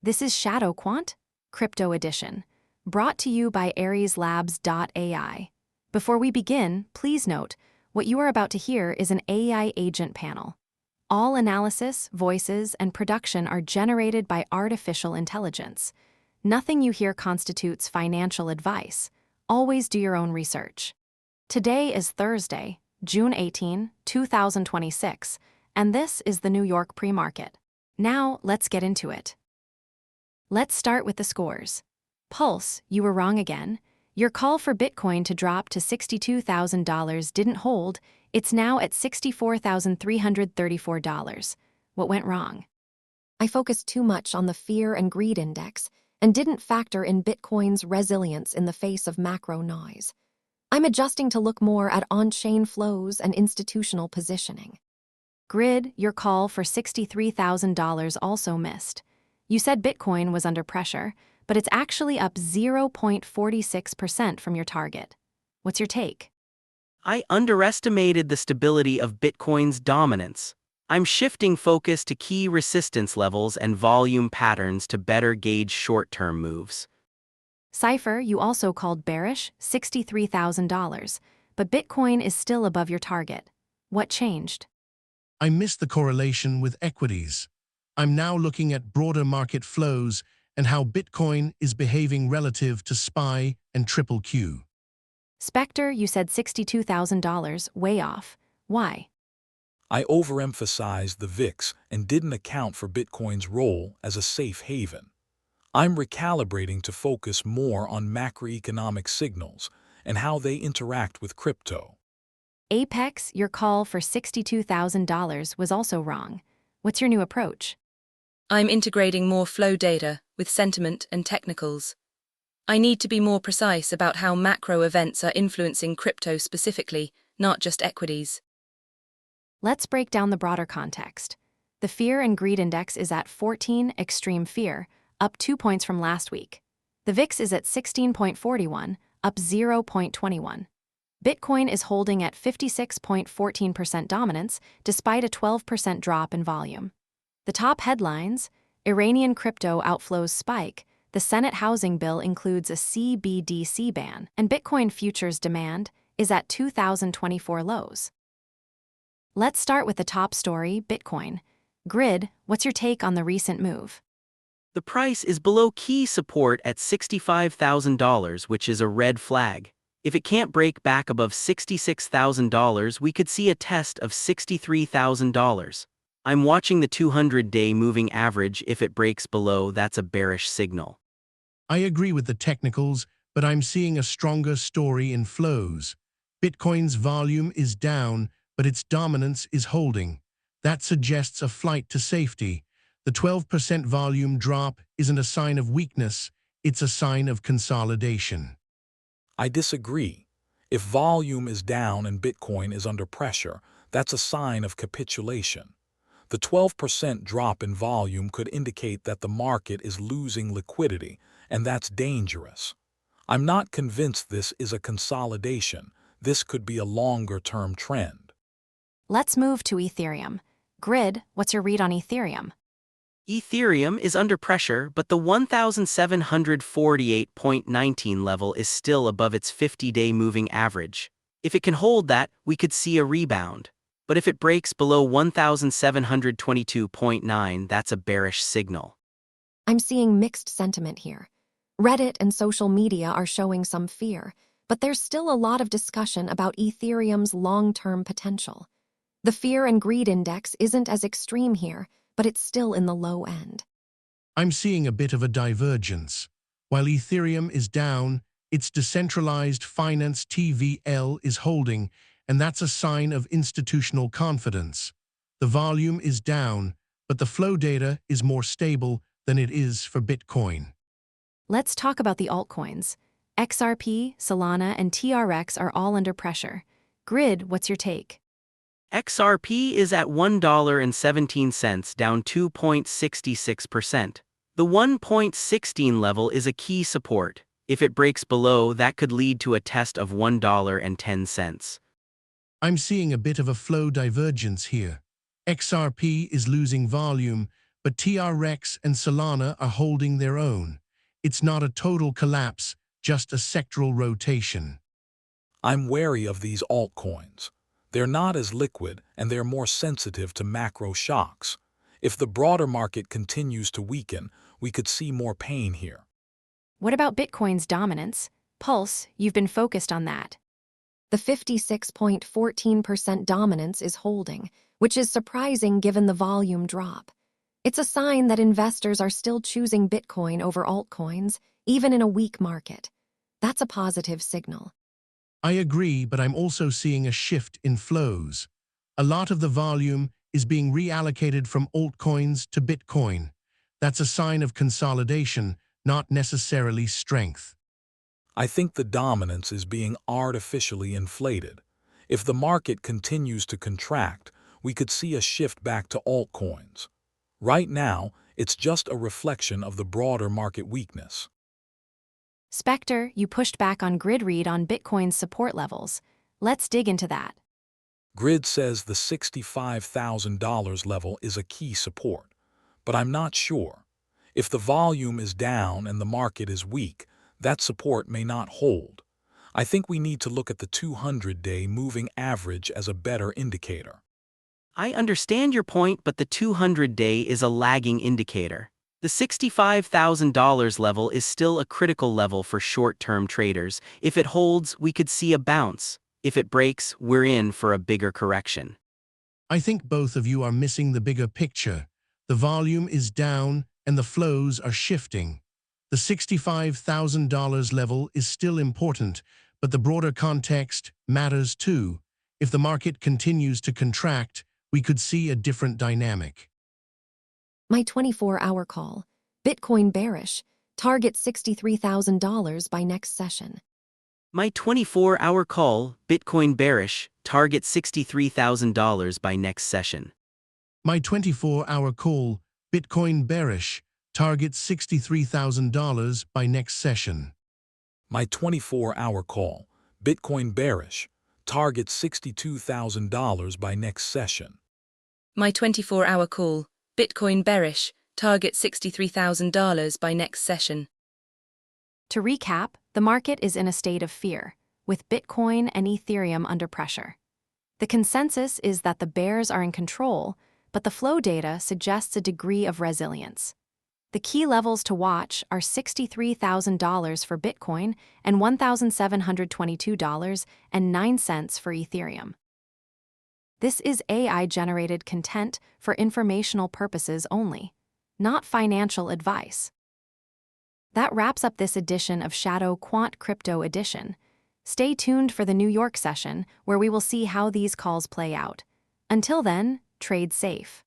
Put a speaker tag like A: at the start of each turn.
A: This is ShadowQuant, Crypto Edition, brought to you by AresLabs.ai. Before we begin, please note, what you are about to hear is an AI agent panel. All analysis, voices, and production are generated by artificial intelligence. Nothing you hear constitutes financial advice. Always do your own research. Today is Thursday, June 18, 2026, and this is the New York pre-market. Now, let's get into it. Let's start with the scores. Pulse, you were wrong again. Your call for Bitcoin to drop to $62,000 didn't hold. It's now at $64,334. What went wrong? I focused too much on the fear and greed index and didn't factor in Bitcoin's resilience in the face of macro noise. I'm adjusting to look more at on-chain flows and institutional positioning. Grid, your call for $63,000 also missed. You said Bitcoin was under pressure, but it's actually up 0.46% from your target. What's your take?
B: I underestimated the stability of Bitcoin's dominance. I'm shifting focus to key resistance levels and volume patterns to better gauge short-term moves.
A: CIPHER, you also called bearish, $63,000, but Bitcoin is still above your target. What changed?
C: I missed the correlation with equities. I'm now looking at broader market flows and how Bitcoin is behaving relative to SPY and QQQ.
A: SPECTER, you said $62,000, way off. Why?
D: I overemphasized the VIX and didn't account for Bitcoin's role as a safe haven. I'm recalibrating to focus more on macroeconomic signals and how they interact with crypto.
A: Apex, your call for $62,000 was also wrong. What's your new approach?
E: I'm integrating more flow data with sentiment and technicals. I need to be more precise about how macro events are influencing crypto specifically, not just equities.
A: Let's break down the broader context. The Fear and Greed Index is at 14, extreme fear, up 2 points from last week. The VIX is at 16.41, up 0.21. Bitcoin is holding at 56.14% dominance, despite a 12% drop in volume. The top headlines: Iranian crypto outflows spike, the Senate housing bill includes a CBDC ban, and Bitcoin futures demand is at 2024 lows. Let's start with the top story, Bitcoin. Grid, what's your take on the recent move?
B: The price is below key support at $65,000, which is a red flag. If it can't break back above $66,000, we could see a test of $63,000. I'm watching the 200-day moving average. If it breaks below, that's a bearish signal.
C: I agree with the technicals, but I'm seeing a stronger story in flows. Bitcoin's volume is down, but its dominance is holding. That suggests a flight to safety. The 12% volume drop isn't a sign of weakness, it's a sign of consolidation.
D: I disagree. If volume is down and Bitcoin is under pressure, that's a sign of capitulation. The 12% drop in volume could indicate that the market is losing liquidity, and that's dangerous. I'm not convinced this is a consolidation. This could be a longer-term trend.
A: Let's move to Ethereum. Grid, what's your read on Ethereum?
B: Ethereum is under pressure, but the 1,748.19 level is still above its 50-day moving average. If it can hold that, we could see a rebound. But if it breaks below 1,722.9, that's a bearish signal.
A: I'm seeing mixed sentiment here. Reddit and social media are showing some fear, but there's still a lot of discussion about Ethereum's long-term potential. The Fear and Greed Index isn't as extreme here, but it's still in the low end.
C: I'm seeing a bit of a divergence. While Ethereum is down, its decentralized finance TVL is holding, and that's a sign of institutional confidence. The volume is down, but the flow data is more stable than it is for Bitcoin.
A: Let's talk about the altcoins. XRP, Solana, and TRX are all under pressure. Grid, what's your take?
B: XRP is at $1.17, down 2.66%. The 1.16 level is a key support. If it breaks below, that could lead to a test of $1.10.
C: I'm seeing a bit of a flow divergence here. XRP is losing volume, but but TRX and Solana are holding their own. It's not a total collapse, just a sectoral rotation.
D: I'm wary of these altcoins. They're not as liquid and they're more sensitive to macro shocks. If the broader market continues to weaken, we could see more pain here.
A: What about Bitcoin's dominance? Pulse, you've been focused on that. The 56.14% dominance is holding, which is surprising given the volume drop. It's a sign that investors are still choosing Bitcoin over altcoins, even in a weak market. That's a positive signal.
C: I agree, but I'm also seeing a shift in flows. A lot of the volume is being reallocated from altcoins to Bitcoin. That's a sign of consolidation, not necessarily strength.
D: I think the dominance is being artificially inflated. If the market continues to contract, we could see a shift back to altcoins. Right now, it's just a reflection of the broader market weakness.
A: SPECTER, you pushed back on Grid read on Bitcoin's support levels. Let's dig into that.
D: Grid says the $65,000 level is a key support, but I'm not sure. If the volume is down and the market is weak, that support may not hold. I think we need to look at the 200-day moving average as a better indicator.
B: I understand your point, but the 200-day is a lagging indicator. The $65,000 level is still a critical level for short-term traders. If it holds, we could see a bounce. If it breaks, we're in for a bigger correction.
C: I think both of you are missing the bigger picture. The volume is down and the flows are shifting. The $65,000 level is still important, but the broader context matters too. If the market continues to contract, we could see a different dynamic.
A: My 24-hour call. Bitcoin bearish. Target $63,000 by next session.
B: My 24-hour call, Bitcoin bearish, target $63,000 by next session.
C: My 24-hour call, Bitcoin bearish, target $63,000 by next session.
D: My 24-hour call, Bitcoin bearish, target $62,000 by next session.
E: My 24-hour call, Bitcoin bearish, target $63,000 by next session.
A: To recap, the market is in a state of fear, with Bitcoin and Ethereum under pressure. The consensus is that the bears are in control, but the flow data suggests a degree of resilience. The key levels to watch are $63,000 for Bitcoin and $1,722.09 for Ethereum. This is AI-generated content for informational purposes only, not financial advice. That wraps up this edition of ShadowQuant Crypto Edition. Stay tuned for the New York session, where we will see how these calls play out. Until then, trade safe.